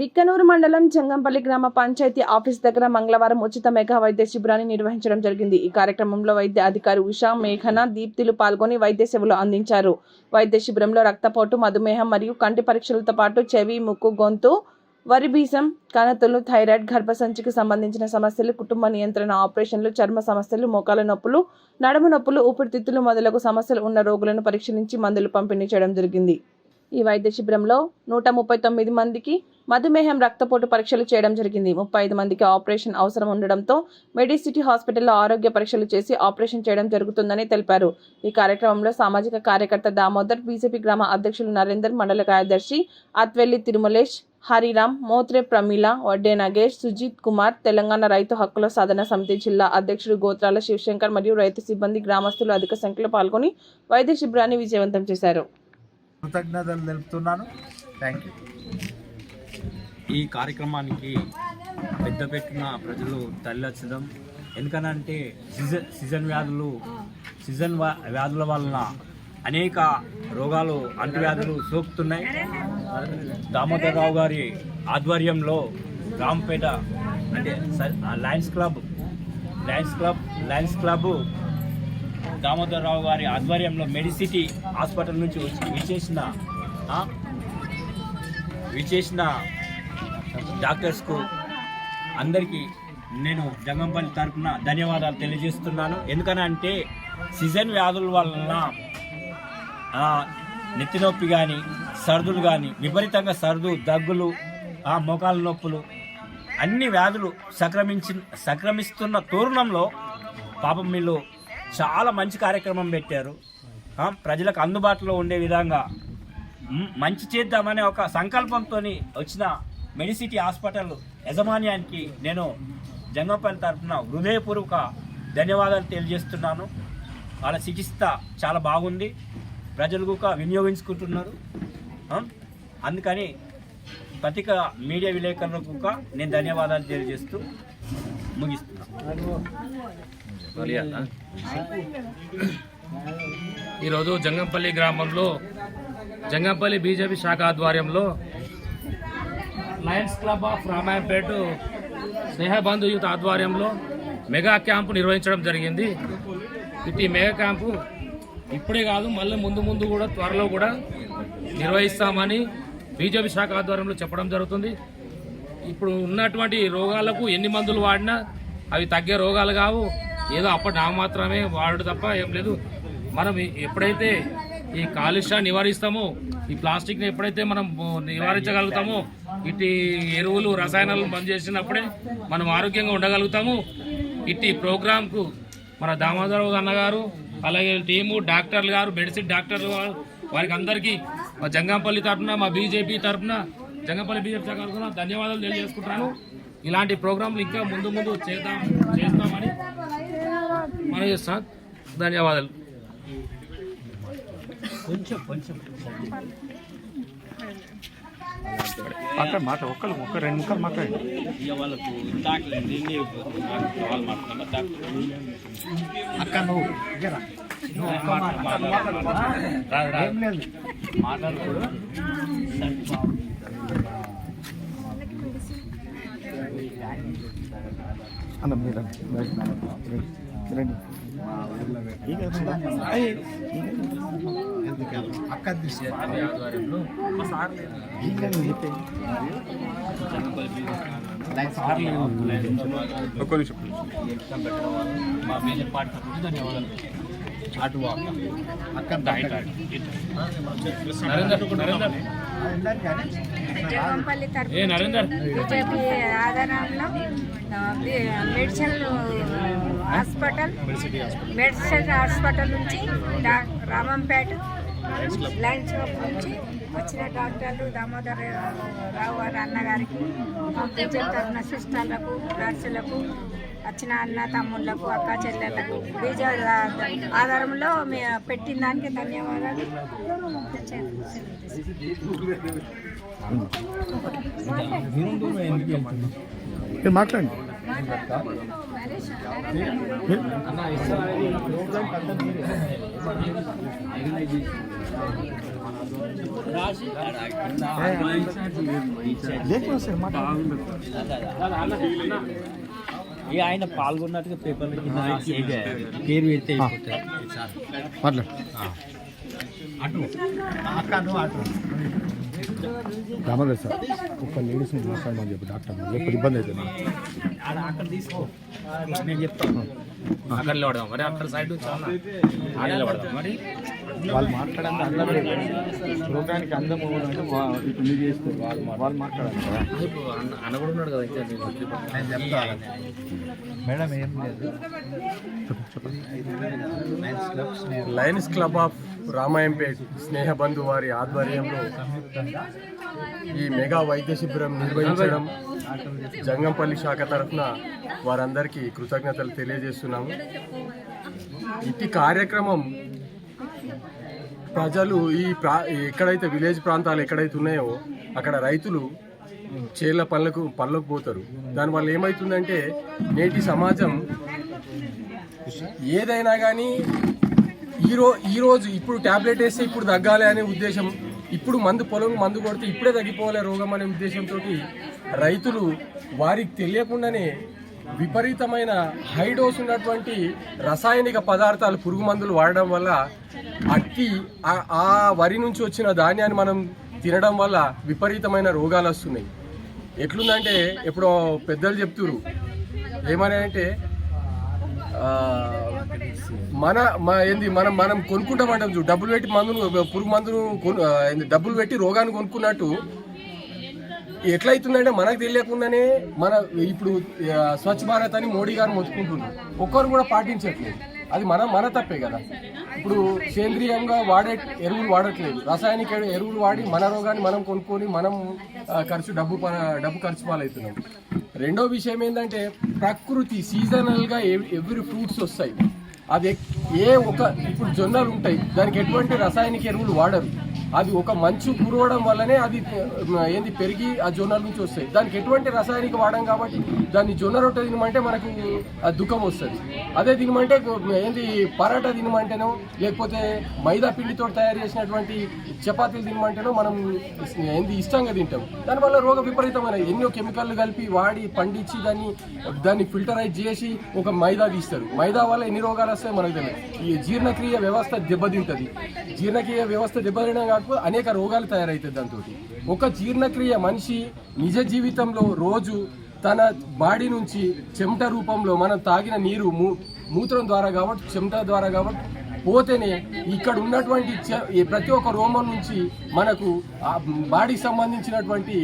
బిక్కనూరు మండలం జంగంపల్లి గ్రామ పంచాయతీ ఆఫీస్ దగ్గర మంగళవారం ఉచిత మెగా వైద్య శిబిరాన్ని నిర్వహించడం జరిగింది. ఈ కార్యక్రమంలో వైద్య అధికారి ఉషా, మేఘన, దీప్తిలు పాల్గొని వైద్య సేవలు అందించారు. వైద్య శిబిరంలో రక్తపోటు, మధుమేహం మరియు కంటి పరీక్షలతో పాటు చెవి, ముక్కు, గొంతు, వరిబీసం, కణతులు, థైరాయిడ్, గర్భసంచికి సంబంధించిన సమస్యలు, కుటుంబ నియంత్రణ ఆపరేషన్లు, చర్మ సమస్యలు, మోకాల నొప్పులు, నడుము నొప్పులు, ఊపిరితిత్తులు మొదలగు సమస్యలు ఉన్న రోగులను పరీక్షించి మందులు పంపిణీ చేయడం జరిగింది. ఈ వైద్య శిబిరంలో 139 మందికి మధుమేహం, రక్తపోటు పరీక్షలు చేయడం జరిగింది. 35 మందికి ఆపరేషన్ అవసరం ఉండడంతో మెడిసిటీ హాస్పిటల్లో ఆరోగ్య పరీక్షలు చేసి ఆపరేషన్ చేయడం జరుగుతుందని తెలిపారు. ఈ కార్యక్రమంలో సామాజిక కార్యకర్త దామోదర్, బీజేపీ గ్రామ అధ్యక్షులు నరేందర్, మండల కార్యదర్శి అత్వెల్లి తిరుమలేష్, హరిరామ్, మోత్రే ప్రమీల, వడ్డే నగేష్, సుజిత్ కుమార్, తెలంగాణ రైతు హక్కుల సాధన సమితి జిల్లా అధ్యక్షుడు గోత్రాల శివశంకర్ మరియు రైతు సిబ్బంది, గ్రామస్తులు అధిక సంఖ్యలో పాల్గొని వైద్య శిబిరాన్ని విజయవంతం చేశారు. కృతజ్ఞతలు తెలుపుతున్నాను. Thank you. ఈ కార్యక్రమానికి పెద్ద పెట్టిన ప్రజలు తరలివచ్చడం ఎందుకనంటే సీజన్ వ్యాధుల వలన అనేక రోగాలు, అంటువ్యాధులు సోకుతున్నాయి. దామోదరరావు గారి ఆధ్వర్యంలో రాంపేట అంటే లయన్స్ క్లబ్ దామోదరరావు గారి ఆధ్వర్యంలో మెడిసిటీ హాస్పిటల్ నుంచి విచేసిన డాక్టర్స్కు అందరికీ నేను జంగంపల్లి తరఫున ధన్యవాదాలు తెలియజేస్తున్నాను. ఎందుకనంటే సీజన్ వ్యాధుల వలన నెత్తి నొప్పి కానీ, సర్దులు కానీ, విపరీతంగా సర్దు, దగ్గులు, మోకాల నొప్పులు, అన్ని వ్యాధులు సంక్రమిస్తున్న తరుణంలో పాపం వీళ్ళు చాలా మంచి కార్యక్రమం పెట్టారు. ప్రజలకు అందుబాటులో ఉండే విధంగా మంచి చేద్దామనే ఒక సంకల్పంతో వచ్చిన మెడిసిటీ హాస్పిటల్ యాజమాన్యానికి నేను జంగంపల్లి తరఫున హృదయపూర్వక ధన్యవాదాలు తెలియజేస్తున్నాను. వాళ్ళ చికిత్స చాలా బాగుంది, ప్రజలు కూడా వినియోగించుకుంటున్నారు. అందుకని పత్రిక మీడియా విలేకరులకు కూడా నేను ధన్యవాదాలు తెలియజేస్తూ ముగిస్తున్నాను. ఈరోజు జంగంపల్లి గ్రామంలో జంగంపల్లి బీజేపీ శాఖ ఆధ్వర్యంలో Lions club of Ramayampet Snehabandhu youth ఆధ్వర్యంలో మెగా క్యాంపు నిర్వహించడం జరిగింది. ఈ మెగా క్యాంపు ఇప్పుడే కాదు, మళ్ళీ ముందు కూడా త్వరలో కూడా నిర్వహిస్తామని బీజేపీ శాఖ ఆధ్వర్యంలో చెప్పడం జరుగుతుంది. ఇప్పుడు ఉన్నటువంటి రోగాలకు ఎన్ని మందులు వాడినా అవి తగ్గే రోగాలు కావు. ఏదో అప్పటి మాత్రమే వాడు తప్ప ఏం లేదు. మనం ఎప్పుడైతే ఈ కాలుష్యాన్ని నివారిస్తామో, ఈ ప్లాస్టిక్ని ఎప్పుడైతే మనం నివారించగలుగుతామో, ఇటు ఎరువులు, రసాయనాలను బంద్ చేసినప్పుడే మనం ఆరోగ్యంగా ఉండగలుగుతాము. ఇటు ప్రోగ్రాంకు మన దామోదరరావు అన్నగారు, అలాగే టీము, డాక్టర్లు గారు, మెడిసిన్ డాక్టర్లు గారు, వారికి అందరికీ మా జంగంపల్లి తరఫున, మా బీజేపీ తరఫున, జంగంపల్లి బీజేపీ తరఫున ధన్యవాదాలు తెలియజేసుకుంటాను. ఇలాంటి ప్రోగ్రాంలు ఇంకా ముందు చేస్తామని మనం చేస్తాం. ధన్యవాదాలు. మాట ఒక్క 2 ముక్కలు మాట్లాడండి. అక్క నువ్వు మాట్లాడకూడదు. అన్న మీరు అక్క ఆధ్వర్యంలో మా బీజేపీ పార్టీ తరఫున ధన్యవాదాలు. జంగంపల్లి తరఫున బీజేపీ ఆధారంలో మెడిసిటీ హాస్పిటల్ నుంచి రామంపేట లయన్స్ క్లబ్ నుంచి వచ్చిన డాక్టర్లు దామోదర్ రావు గారి అన్నగారికి, బీజేపీ తరఫున సిస్టర్లకు, నర్సులకు, వచ్చిన అన్న తమ్ముళ్లకు, అక్క చెల్లెళ్లకు బీజేపీ ఆధారంలో పెట్టిన దానికి ధన్యవాదాలు. మాట్లాడండి. అన్న లేకపోతే సార్ మాట ఇక ఆయన పాల్గొన్నట్టుగా పేపర్ పేరు పెడితే మాట్లాడు దామోదర్ సార్ ఒక లేడీస్ని మాట్లాడమని చెప్పి డాక్టర్ లేకపోతే ఇబ్బంది అవుతుంది అక్కడ తీసుకో నేను చెప్తాను అక్కడ నిలబడదాం మరి అక్కడ సైడ్ ఆడ నిలబడదాం మరి వాళ్ళు మాట్లాడండి అందరూ ప్రోగ్రానికి అందం అంటే ఇప్పుడు మీరు చేస్తారు వాళ్ళు మాట్లాడాలి కదా ఇప్పుడు అన్న కూడా ఉన్నాడు కదా ఇంకా నేను చెప్తాను మేడం ఏం లేదు Lions club of Ramayampet Snehabandhu వారి ఆధ్వర్యంలో ఈ మెగా వైద్య శిబిరం నిర్వహించడం జంగంపల్లి శాఖ తరఫున వారందరికీ కృతజ్ఞతలు తెలియజేస్తున్నాము. ఇట్టి కార్యక్రమం ప్రజలు ఎక్కడైతే విలేజ్ ప్రాంతాలు ఎక్కడైతే ఉన్నాయో అక్కడ రైతులు చేళ్ల పనులకు పోతారు. దానివల్ల ఏమవుతుందంటే నేటి సమాజం ఏదైనా కానీ ఈరోజు ఇప్పుడు ట్యాబ్లెట్ వేస్తే ఇప్పుడు తగ్గాలి అనే ఉద్దేశం, ఇప్పుడు పొలం మందు కొడితే ఇప్పుడే తగ్గిపోలే రోగం అనే ఉద్దేశంతో రైతులు వారికి తెలియకుండానే విపరీతమైన హై డోస్ ఉన్నటువంటి రసాయనిక పదార్థాలు పురుగు మందులు వాడడం వల్ల ఆ వరి నుంచి వచ్చిన ధాన్యాన్ని మనం తినడం వల్ల విపరీతమైన రోగాలు వస్తున్నాయి. ఎట్లుందంటే ఎప్పుడో పెద్దలు చెప్తురు ఏమని అంటే మనం కొనుక్కుంటామంటాం చూడు, డబ్బులు పెట్టి పురుగు మందును డబ్బులు పెట్టి రోగాన్ని కొనుక్కున్నట్టు ఎట్లయితుందంటే మనకు తెలియకుండానే ఇప్పుడు స్వచ్ఛ భారత్ అని మోడీ గారు మొత్తుకుంటున్నారు, ఒక్కరు కూడా పాటించట్లేదు. అది మన తప్పే కదా. ఇప్పుడు సేంద్రియంగా వాడే ఎరువులు వాడట్లేదు, రాసాయనిక ఎరువులు వాడి మన రోగాన్ని మనం కొనుక్కొని మనం డబ్బు ఖర్చు పాలవుతున్నాం. రెండో విషయం ఏంటంటే ప్రకృతి సీజనల్గా ఎవ్రీ ఫ్రూట్స్ వస్తాయి. అది ఇప్పుడు జొన్నలు ఉంటాయి, దానికి ఎటువంటి రసాయనిక ఎరువులు వాడరు. అది ఒక మంచు కురవడం వల్లనే అది పెరిగి ఆ జొన్నల నుంచి వస్తాయి. దానికి ఎటువంటి రసాయనిక వాడడం కాబట్టి దాన్ని జొన్న రొట్టె తినమంటే మనకు దుఃఖం వస్తుంది. అదే తినమంటే పరాటా తినమంటేనో లేకపోతే మైదా పిండితో తయారు చేసినటువంటి చపాతీలు తినమంటేనో మనం ఇష్టంగా తింటాం. దానివల్ల రోగ విపరీతమైన ఎన్నో కెమికల్లు కలిపి వాడి పండించి దాన్ని ఫిల్టరైజ్ చేసి ఒక మైదా తీస్తారు. మైదా వల్ల ఎన్ని రోగాలు వస్తాయి మనకు తెలియదు. ఈ జీర్ణక్రియ వ్యవస్థ దెబ్బతింటుంది. జీర్ణక్రియ వ్యవస్థ దెబ్బతినడం కాకపోతే అనేక రోగాలు తయారవుతాయి. దాంతో ఒక జీర్ణక్రియ మనిషి నిజ జీవితంలో రోజు తన బాడీ నుంచి చెమట రూపంలో మనం తాగిన నీరు మూత్రం ద్వారా కాబట్టి చెమట ద్వారా కాబట్టి పోతేనే ఇక్కడ ఉన్నటువంటి ప్రతి ఒక్క రోమం నుంచి మనకు బాడీకి సంబంధించినటువంటి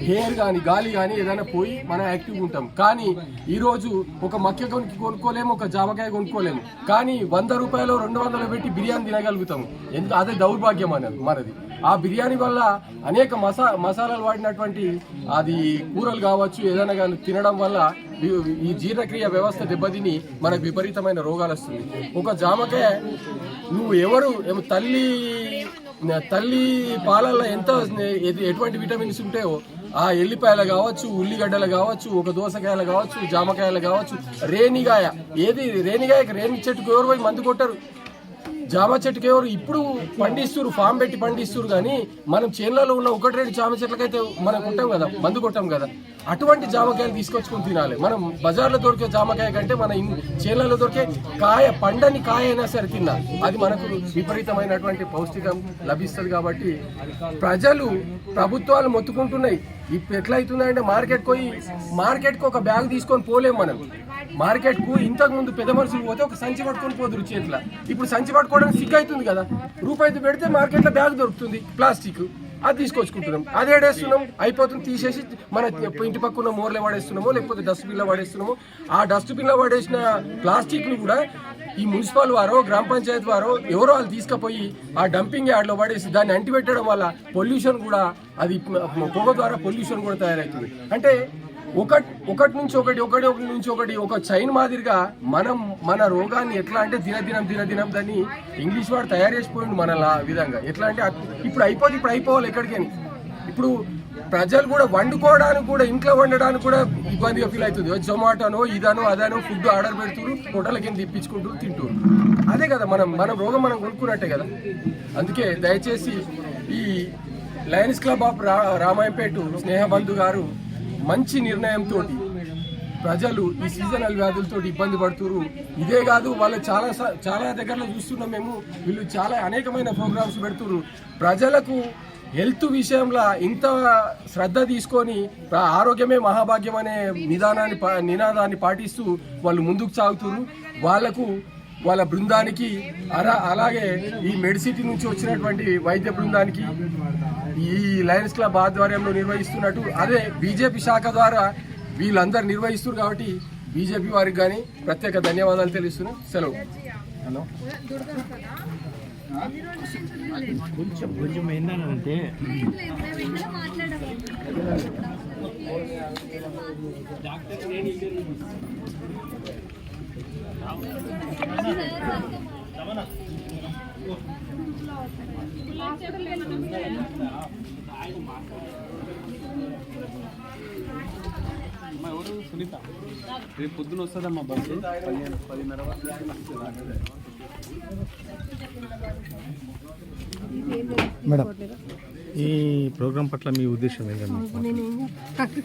హెయిర్ కానీ గాలి కానీ ఏదైనా పోయి మనం యాక్టివ్గా ఉంటాం. కానీ ఈరోజు ఒక మక్క కొనుక్కోలేము, ఒక జామకాయ కొనుక్కోలేము, కానీ 100 రూపాయలు 200 పెట్టి బిర్యానీ తినగలుగుతాము. అదే దౌర్భాగ్యం మనది. ఆ బిర్యానీ వల్ల అనేక మసాలాలు వాడినటువంటి అది కూరలు కావచ్చు ఏదైనా కానీ తినడం వల్ల ఈ జీర్ణక్రియ వ్యవస్థ దెబ్బతిని మనకు విపరీతమైన రోగాలు వస్తుంది. ఒక జామకాయ తల్లి పాలల్లో ఎటువంటి విటమిన్స్ ఉంటాయో ఆ ఎల్లిపాయలు కావచ్చు, ఉల్లిగడ్డలు కావచ్చు, ఒక దోసకాయలు కావచ్చు, జామకాయలు కావచ్చు, రేణిగాయ రేణి చెట్టుకు ఎవరు పోయి మందు కొట్టరు. జామ చెట్టుకి ఎవరు ఇప్పుడు పండిస్తారు, ఫామ్ పెట్టి పండిస్తారు. కానీ మనం చేనులలో ఉన్న 1-2 జామ చెట్లకైతే మనం కొట్టాం కదా, మందు కొట్టాం కదా. అటువంటి జామకాయలు తీసుకొచ్చుకొని తినాలి. మనం బజార్లో దొరికే జామకాయ కంటే మన చేనులలో దొరికే పండని కాయ అయినా సరే తిన్నా అది మనకు విపరీతమైనటువంటి పౌష్టికం లభిస్తుంది. కాబట్టి ప్రభుత్వాలు మొత్తుకుంటున్నాయి. ఇప్పుడు ఎట్లయితుందంటే మార్కెట్కి ఒక బ్యాగ్ తీసుకొని పోలేము. మనం మార్కెట్కు ఇంతకుముందు పెద్ద మనుషులు పోతే ఒక సంచి పట్టుకొని పోదురు చేతిలో. ఇప్పుడు సంచి పట్టుకోవడానికి సిగ్గు అవుతుంది కదా. రూపాయి పెడితే మార్కెట్లో బ్యాగ్ దొరుకుతుంది ప్లాస్టిక్, అది తీసుకొచ్చుకుంటున్నాం. అది ఏడేస్తున్నాం, అయిపోతుంది, తీసేసి మన ఇంటి పక్కన మోర్లో వాడేస్తున్నామో లేకపోతే డస్ట్బిన్లో వాడేస్తున్నామో. ఆ డస్ట్బిన్లో వాడేసిన ప్లాస్టిక్ను కూడా ఈ మున్సిపల్ వారో గ్రామ పంచాయతీ వారో ఎవరో వాళ్ళు తీసుకుపోయి ఆ డంపింగ్ యార్డ్లో పడేసి దాన్ని అంటిపెట్టడం వల్ల పొల్యూషన్ కూడా అది పొగ ద్వారా పొల్యూషన్ కూడా తయారవుతుంది. అంటే ఒకటి నుంచి ఒకటి ఒక చైన్ మాదిరిగా మన రోగాన్ని ఎట్లా అంటే దినదినం దాన్ని ఇంగ్లీష్ వాడు తయారు చేసిపోయింది మన విధంగా. ఎట్లా అంటే ఇప్పుడు అయిపోవాలి ఎక్కడికని. ఇప్పుడు ప్రజలు కూడా వండుకోవడానికి కూడా ఇంట్లో వండడానికి కూడా ఇబ్బందిగా ఫీల్ అవుతుంది. జొమాటోనో ఇదనో అదనో ఫుడ్ ఆర్డర్ పెడుతున్నారు, హోటల్కి తిప్పించుకుంటూ తింటున్నారు. అదే కదా మనం రోగం మనం కొనుక్కున్నట్టే కదా. అందుకే దయచేసి ఈ Lions club of Ramayampet Snehabandhu గారు మంచి నిర్ణయంతో ప్రజలు ఈ సీజనల్ వ్యాధులతో ఇబ్బంది పడుతున్నారు. ఇదే కాదు, వాళ్ళు చాలా దగ్గరలో చూస్తున్నాం మేము. వీళ్ళు చాలా అనేకమైన ప్రోగ్రామ్స్ పెడుతున్నారు. ప్రజలకు హెల్త్ విషయంలో ఇంత శ్రద్ధ తీసుకొని ఆరోగ్యమే మహాభాగ్యం అనే నినాదాన్ని పాటిస్తూ వాళ్ళు ముందుకు సాగుతున్నారు. వాళ్ళ బృందానికి అలాగే ఈ మెడిసిటీ నుంచి వచ్చినటువంటి వైద్య బృందానికి ఈ లయన్స్ క్లబ్ ఆధ్వర్యంలో నిర్వహిస్తున్నట్టు అదే బీజేపీ శాఖ ద్వారా వీళ్ళందరూ నిర్వహిస్తున్నారు. కాబట్టి బీజేపీ వారికి కానీ ప్రత్యేక ధన్యవాదాలు తెలుస్తున్నాం. సెలవు. హలో కొంచెం ఏంటంటే రేపు పొద్దున వస్తుందమ్మా బస్సు 10:30 మేడం, ఈ ప్రోగ్రాం పట్ల మీ ఉద్దేశం ఏంటంటే